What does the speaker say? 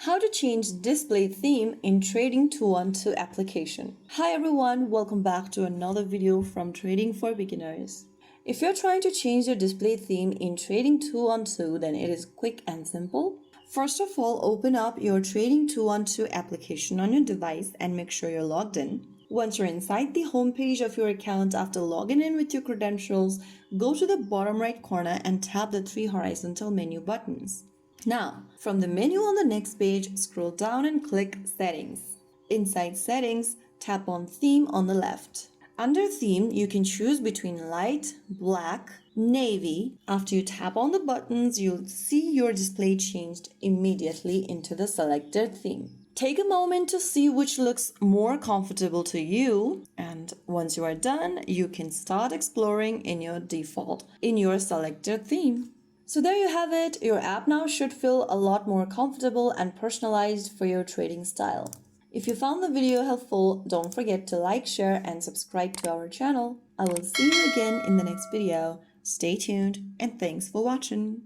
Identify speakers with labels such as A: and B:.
A: How to change display theme in Trading 212 application. Hi everyone, welcome back to another video from Trading for Beginners. If you're trying to change your display theme in Trading 212, then it is quick and simple. First of all, open up your Trading 212 application on your device and make sure you're logged in. Once you're inside the home page of your account after logging in with your credentials, go to the bottom right corner and tap the three horizontal menu buttons. Now, from the menu on the next page, scroll down and click Settings. Inside Settings, tap on Theme on the left. Under Theme, you can choose between light, black, navy. After you tap on the buttons, you'll see your display changed immediately into the selected theme. Take a moment to see which looks more comfortable to you, and once you are done, you can start exploring in your selected theme. So there you have it, your app now should feel a lot more comfortable and personalized for your trading style. If you found the video helpful, don't forget to like, share, and subscribe to our channel. I will see you again in the next video. Stay tuned and thanks for watching.